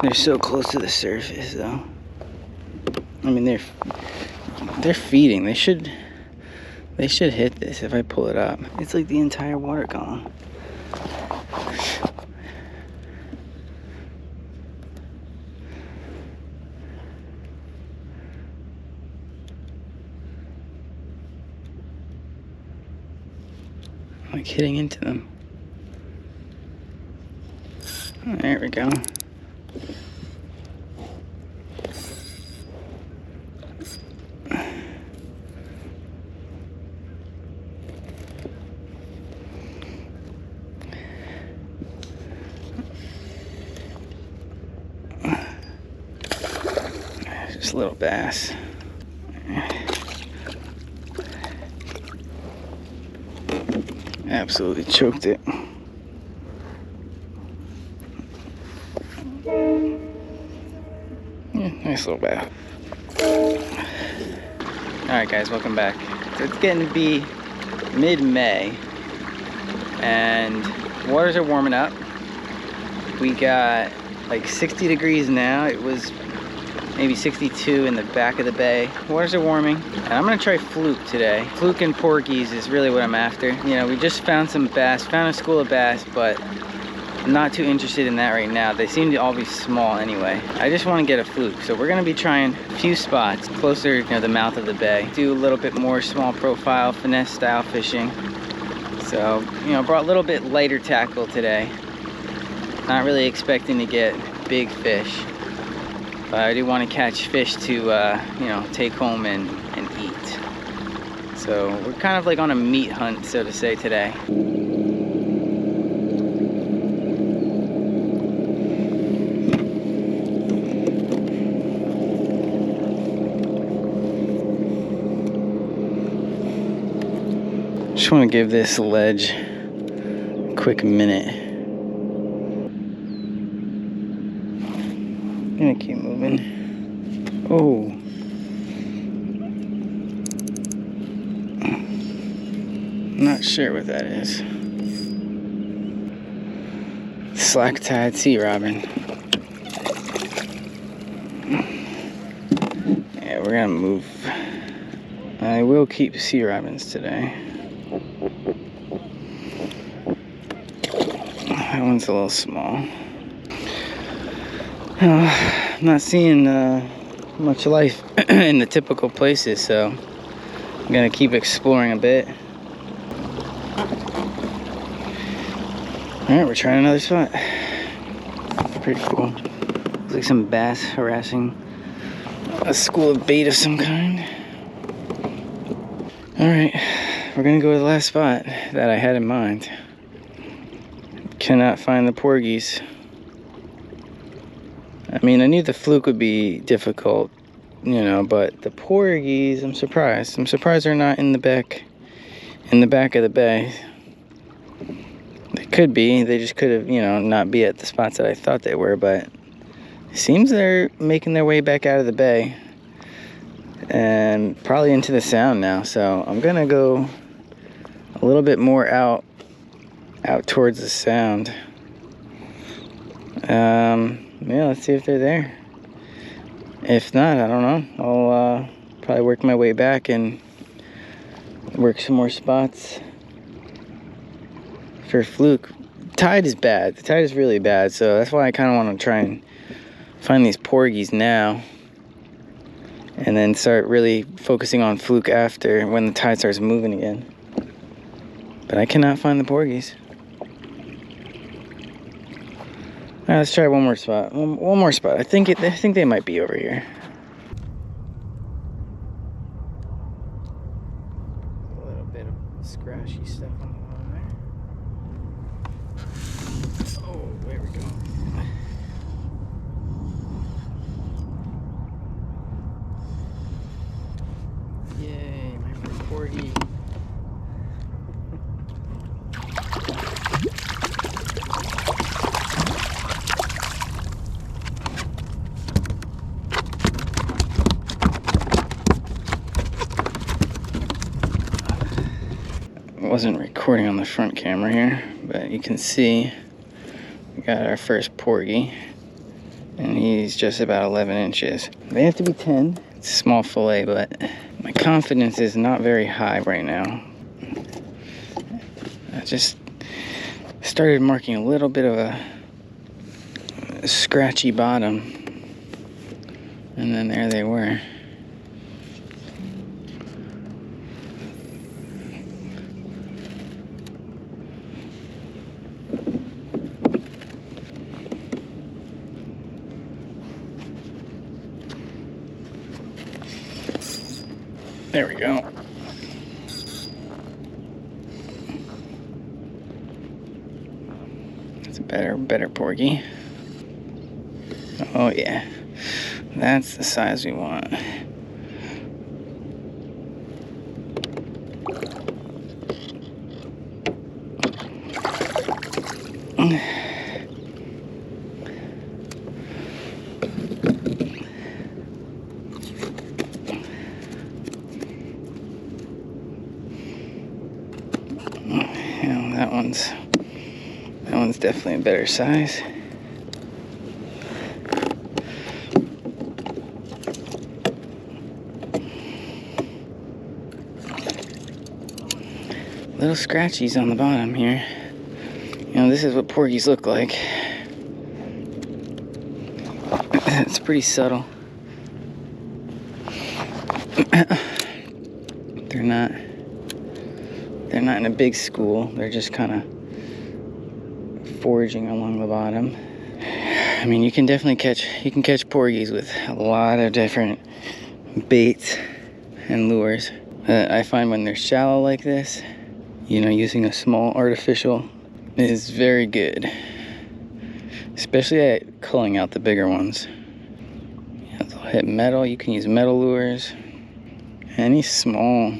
They're so close to the surface though. I mean, they're feeding. They should hit this if I pull it up. It's like the entire water column. Like hitting into them. There we go. Just a little bass. Absolutely choked it. Yeah, nice little bass. Alright guys, welcome back. So it's getting to be mid-May and waters are warming up. We got like 60 degrees now. It was maybe 62 in the back of the bay. Waters are warming, and I'm gonna try fluke today. Fluke and porgies is really what I'm after. You know, we just found some bass, found a school of bass, but I'm not too interested in that right now. They seem to all be small anyway. I just want to get a fluke, so we're gonna be trying a few spots closer to the mouth of the bay. Do a little bit more small profile, finesse style fishing. So, you know, brought a little bit lighter tackle today. Not really expecting to get big fish. But I do want to catch fish to, you know, take home and eat. So we're kind of like on a meat hunt, so to say, today. Just want to give this ledge a quick minute. Gonna keep moving. Oh. Not sure what that is. Slack tide sea robin. Yeah, we're gonna move. I will keep sea robins today. That one's a little small. I'm not seeing much life in the typical places, so I'm gonna keep exploring a bit. Alright, we're trying another spot. Pretty cool. Looks like some bass harassing a school of bait of some kind. Alright, we're gonna go to the last spot that I had in mind. Cannot find the porgies. I mean, I knew the fluke would be difficult, you know, but the porgies, I'm surprised. I'm surprised they're not in the back of the bay. They could be. They just could have, you know, not be at the spots that I thought they were, but it seems they're making their way back out of the bay and probably into the sound now. So I'm gonna go a little bit more out towards the sound. Yeah, let's see if they're there. If not, I don't know. I'll probably work my way back and work some more spots for fluke. Tide is bad. The tide is really bad, so that's why I kind of want to try and find these porgies now and then start really focusing on fluke after when the tide starts moving again. But I cannot find the porgies. All right, let's try one more spot. One more spot. I think they might be over here. A little bit of scratchy stuff on the bottom there. Oh, there we go. Yay, my first porgy. Wasn't recording on the front camera here, but you can see we got our first porgy. and he's just about 11 inches. They have to be 10. It's a small fillet, but my confidence is not very high right now. I just started marking a little bit of a scratchy bottom, and then there they were. There we go. That's a better porgy. Oh yeah, that's the size we want. That one's definitely a better size. Little scratchies on the bottom here. You know, this is what porgies look like. It's pretty subtle. They're not in a big school. They're just kind of foraging along the bottom. I mean, you can definitely catch porgies with a lot of different baits and lures. I find when they're shallow like this, you know, using a small artificial is very good, especially at culling out the bigger ones. Yeah, they'll hit metal. You can use metal lures. Any small,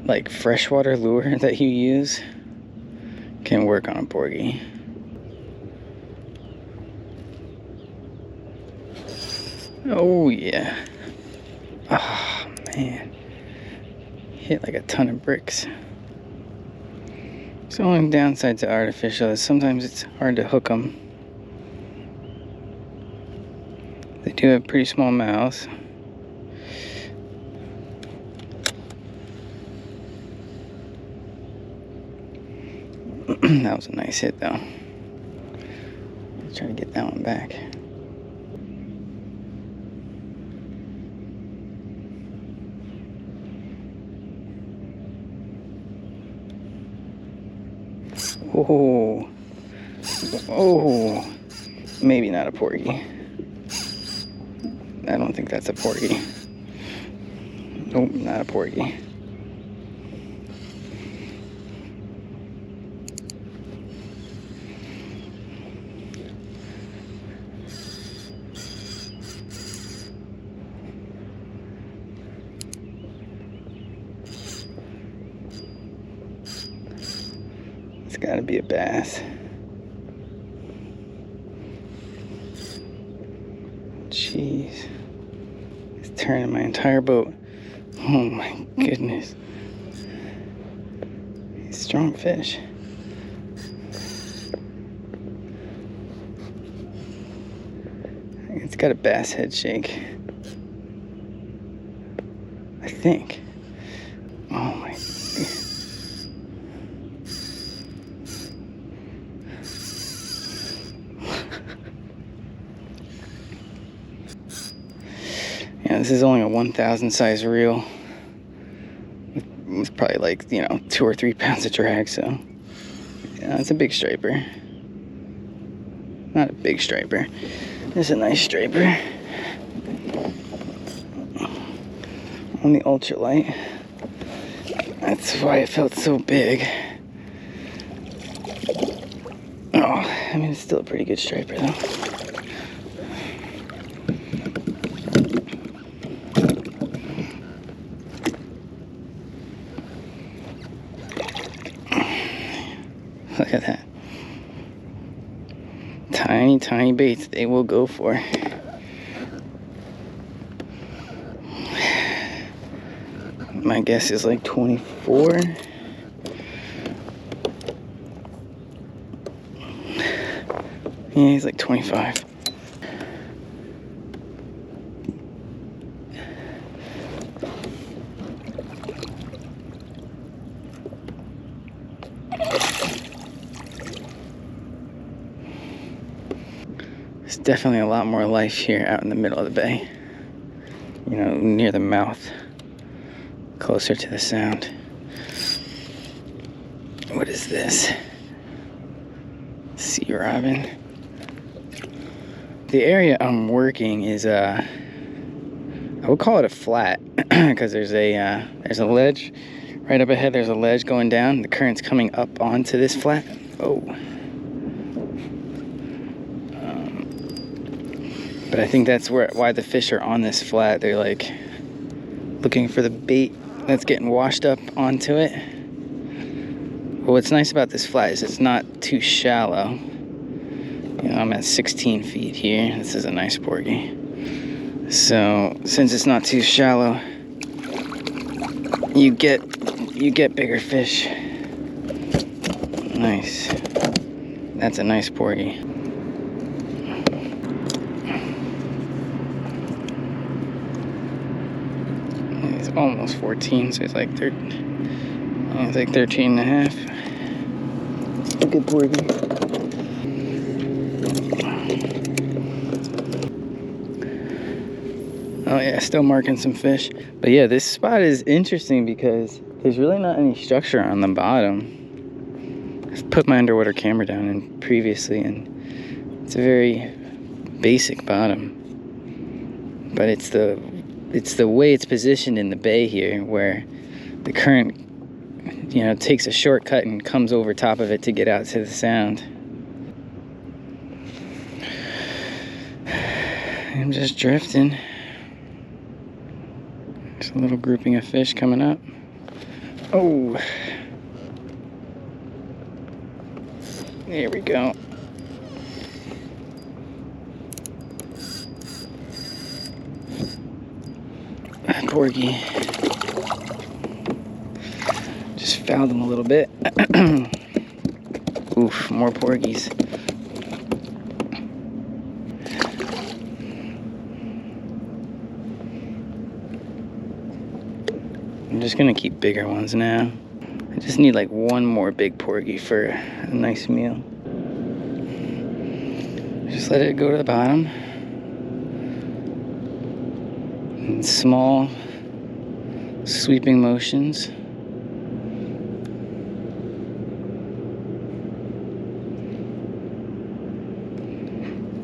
like freshwater lure that you use can work on a porgy. Oh yeah. Oh man. Hit like a ton of bricks. So the only downside to artificial is sometimes it's hard to hook them. They do have pretty small mouths. That was a nice hit though. Let's try to get that one back. Oh, oh, maybe not a porgy. I don't think that's a porgy. Nope, not a porgy. It's gotta be a bass. Jeez. It's turning my entire boat. Oh my goodness. He's a strong fish. It's got a bass head shake. I think. Oh my goodness. Yeah, this is only a 1,000 size reel. It's probably like, you know, 2 or 3 pounds of drag, so yeah, it's a big striper. Not a big striper. It's a nice striper. On the ultralight. That's why it felt so big. Oh, I mean, it's still a pretty good striper though. Look at that. Tiny, tiny baits they will go for. My guess is like 24. Yeah, he's like 25. There's definitely a lot more life here out in the middle of the bay. You know, near the mouth, closer to the sound. What is this? Sea robin. The area I'm working is I would call it a flat because there's a ledge right up ahead. There's a ledge going down. The current's coming up onto this flat. Oh. But I think that's why the fish are on this flat. They're like looking for the bait that's getting washed up onto it. But what's nice about this flat is it's not too shallow. You know, I'm at 16 feet here. This is a nice porgy. So since it's not too shallow, you get bigger fish. Nice. That's a nice porgy. He's almost 14, so he's like 13. He's like 13 and a half. A good porgy. Oh yeah, still marking some fish. But yeah, this spot is interesting because there's really not any structure on the bottom. I've put my underwater camera down in previously, and it's a very basic bottom. But it's the way it's positioned in the bay here, where the current, you know, takes a shortcut and comes over top of it to get out to the sound. I'm just drifting. There's a little grouping of fish coming up. Oh, there we go. Porgy. Just fouled him a little bit. Oof, more porgies. I'm just gonna keep bigger ones now. I just need like one more big porgy for a nice meal. Just let it go to the bottom. In small sweeping motions.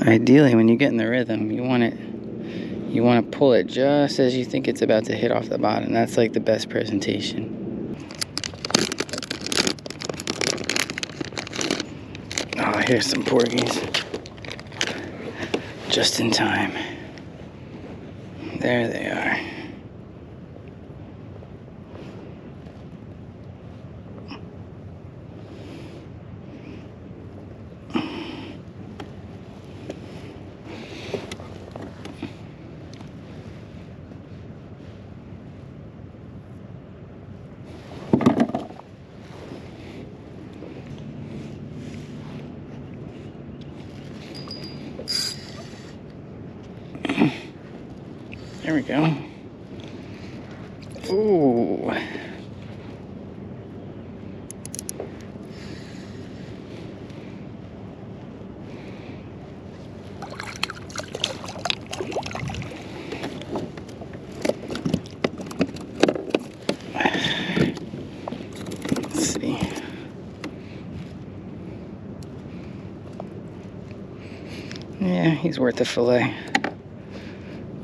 Ideally, when you get in the rhythm, you want to pull it just as you think it's about to hit off the bottom. That's like the best presentation. Oh, here's some porgies. Just in time. There they are. There we go. Ooh. Let's see. Yeah, he's worth a fillet.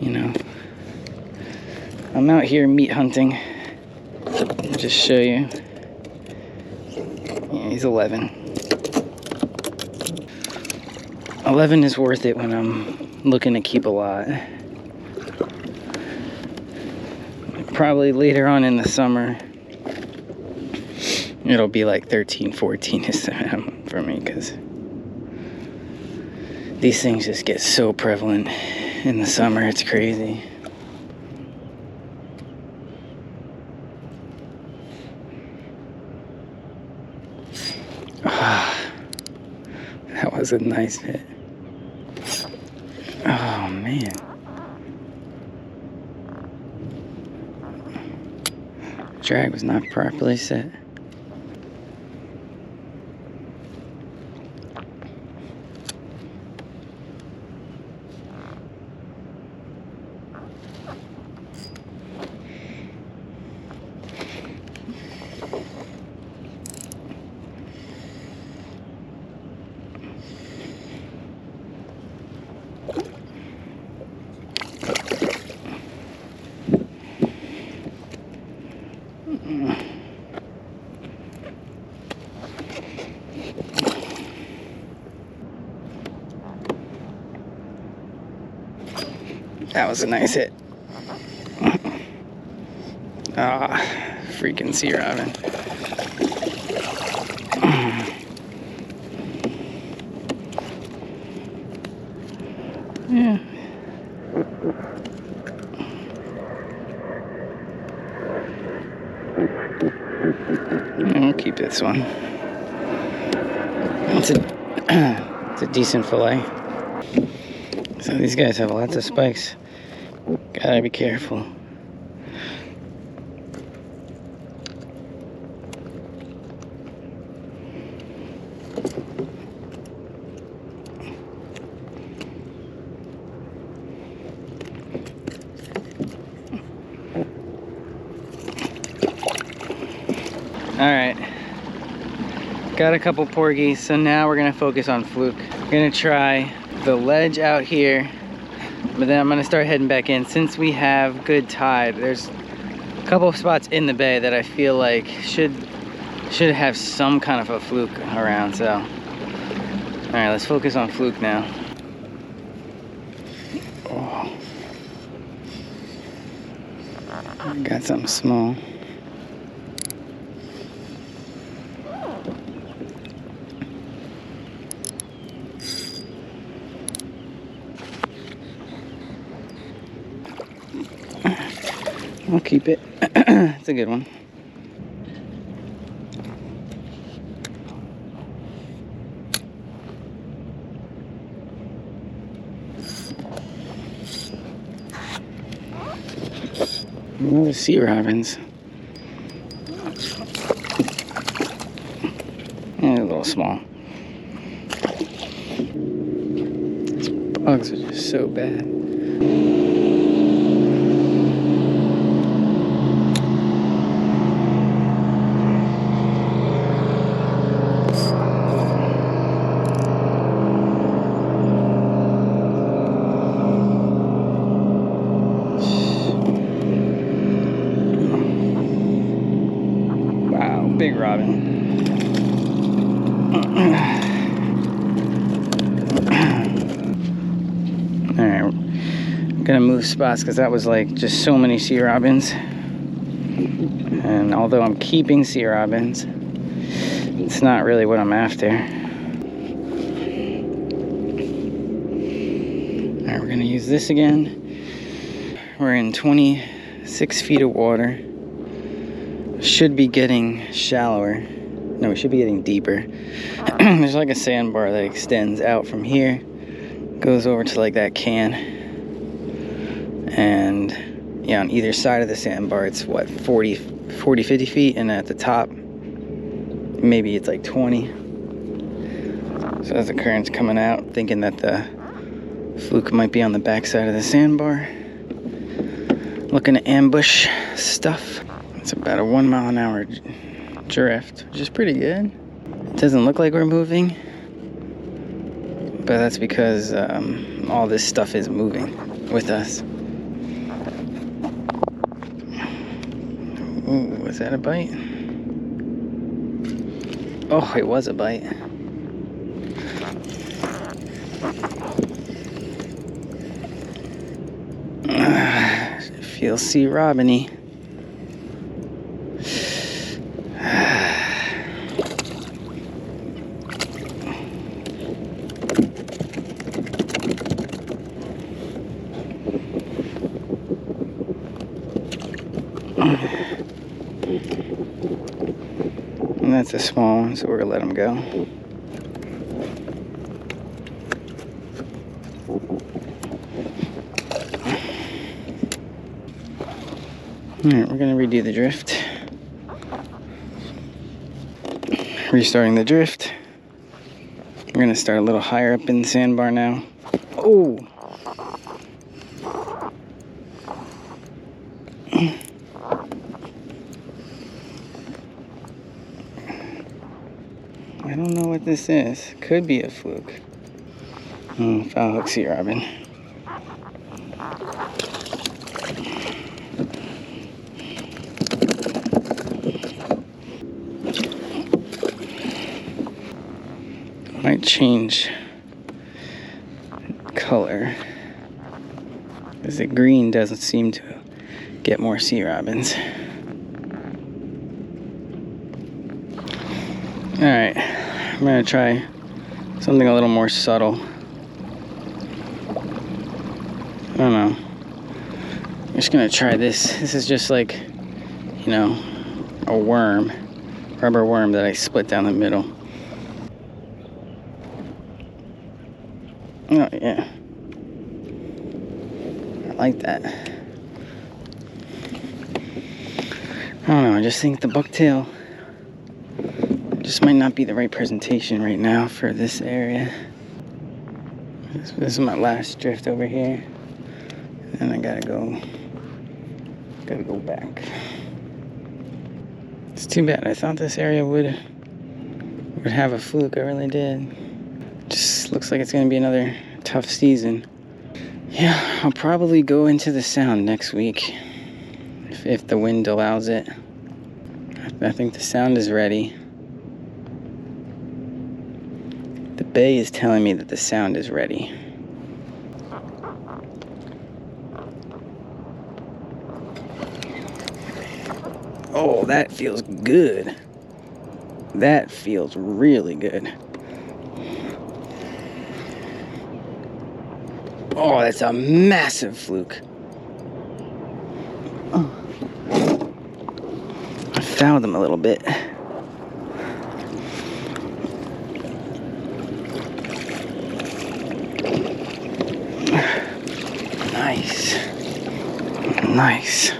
You know. I'm out here meat hunting. I'll just show you. Yeah, he's 11. 11 is worth it when I'm looking to keep a lot. Probably later on in the summer, it'll be like 13, 14 is the minimum for me, because these things just get so prevalent in the summer. It's crazy. That was a nice hit. Oh man. Drag was not properly set. That was a nice hit. Ah, freaking sea robin. Yeah. We'll keep this one. It's a decent fillet. So these guys have lots of spikes. Gotta be careful. Alright, got a couple porgies, so now we're gonna focus on fluke. We're gonna try the ledge out here, but then I'm gonna start heading back in. Since we have good tide, there's a couple of spots in the bay that I feel like should have some kind of a fluke around, so. Alright, let's focus on fluke now. Oh. Got something small. I'll keep it. It's a good one. Another sea robins. Yeah, a little small. These bugs are just so bad. Big robin. Alright, I'm gonna move spots because that was like just so many sea robins. And although I'm keeping sea robins, it's not really what I'm after. Alright, we're gonna use this again. We're in 26 feet of water. Should be getting shallower. No, we should be getting deeper. There's like a sandbar that extends out from here, goes over to like that can, and yeah, on either side of the sandbar it's what, 50 feet, and at the top maybe it's like 20. So as the current's coming out, thinking that the fluke might be on the back side of the sandbar, looking to ambush stuff. It's about a 1 mile an hour drift, which is pretty good. It doesn't look like we're moving, but that's because all this stuff is moving with us. Ooh, was that a bite? Oh, it was a bite. It feels sea robin-y. And that's a small one, so we're gonna let him go. Alright, we're gonna redo the drift. Restarting the drift. We're gonna start a little higher up in the sandbar now. Oh! I don't know what this is. Could be a fluke. Foul hook sea robin. Might change color because the green doesn't seem to get more sea robins. Alright, I'm gonna try something a little more subtle. I don't know. I'm just gonna try this. This is just like, you know, a worm, rubber worm that I split down the middle. Oh yeah, I like that. I don't know, I just think the bucktail just might not be the right presentation right now for this area. This is my last drift over here, and I gotta go back. It's too bad. I thought this area would have a fluke. I really did. Just looks like it's gonna be another tough season. Yeah, I'll probably go into the sound next week if the wind allows it. I think the sound is ready. The bay is telling me that the sound is ready. Oh, that feels good. That feels really good. Oh, that's a massive fluke. Oh. I fouled him a little bit. Nice. Nice.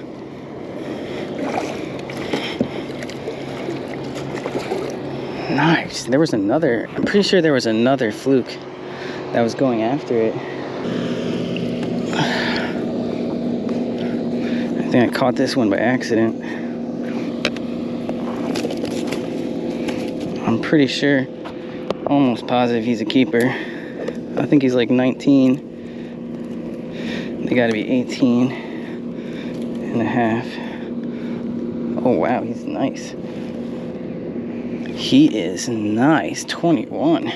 Nice. There was another, I'm pretty sure there was another fluke that was going after it. I think I caught this one by accident. I'm pretty sure, almost positive he's a keeper. I think he's like 19. They gotta be 18 and a half. Oh wow, he's nice. He is nice. 21.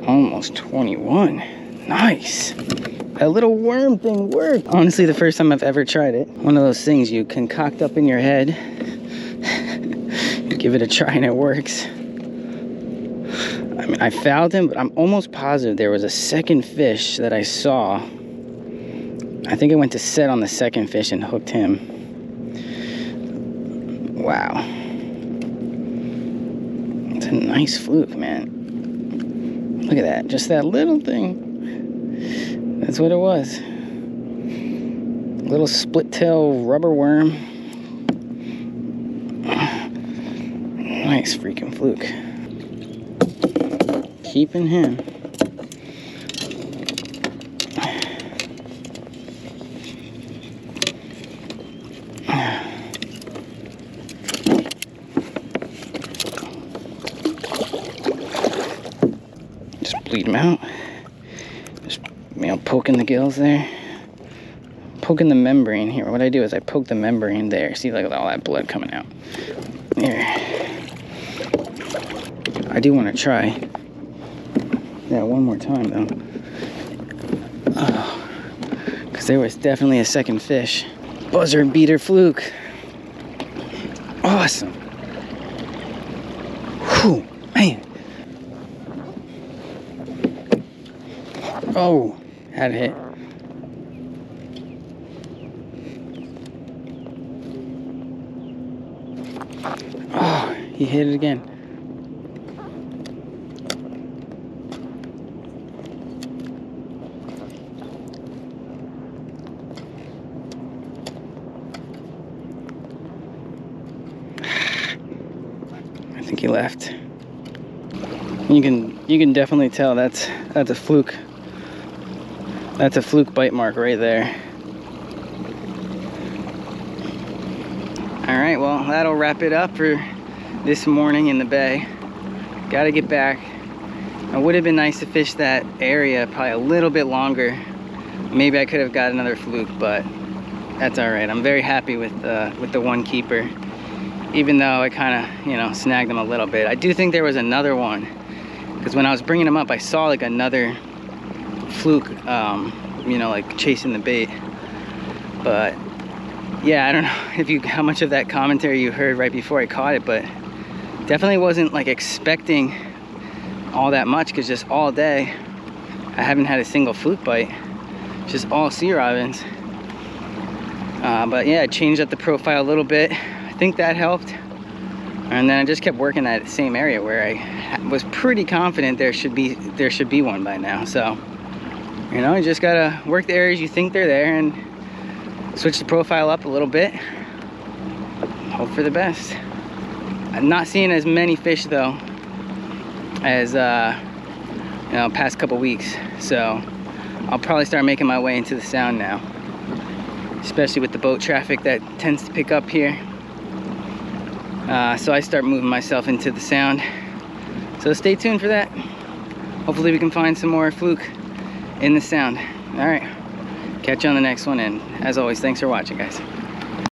Almost 21. Nice. That little worm thing worked. Honestly, the first time I've ever tried it. One of those things you concoct up in your head. Give it a try and it works. I mean, I fouled him, but I'm almost positive there was a second fish that I saw. I think I went to set on the second fish and hooked him. Wow. It's a nice fluke, man. Look at that. Just that little thing. That's what it was. Little split tail rubber worm. Nice freaking fluke. Keeping him. Just bleed him out. Just, you know, poking the gills there. Poking the membrane here. What I do is I poke the membrane there. See, like all that blood coming out. Here. I do want to try. Yeah, one more time though. Oh, because there was definitely a second fish. Buzzer beater fluke. Awesome. Whew, man. Oh, had a hit. Oh, he hit it again. I think he left. You can definitely tell that's a fluke. That's a fluke bite mark right there. All right, well, that'll wrap it up for this morning in the bay. Gotta get back. It would have been nice to fish that area probably a little bit longer. Maybe I could have got another fluke, but that's all right. I'm very happy with the one keeper, even though I kind of, you know, snagged him a little bit. I do think there was another one, because when I was bringing him up, I saw like another fluke, you know, like chasing the bait. But yeah, I don't know how much of that commentary you heard right before I caught it, but definitely wasn't like expecting all that much, because just all day I haven't had a single fluke bite, just all sea robins. But yeah, I changed up the profile a little bit. I think that helped. And then I just kept working that same area where I was pretty confident there should be one by now. So, you know, you just gotta work the areas you think they're there and switch the profile up a little bit. Hope for the best. I'm not seeing as many fish though as you know, past couple weeks. So I'll probably start making my way into the sound now, especially with the boat traffic that tends to pick up here. So I start moving myself into the sound. So stay tuned for that. Hopefully we can find some more fluke in the sound. All right, catch you on the next one, and as always, thanks for watching, guys.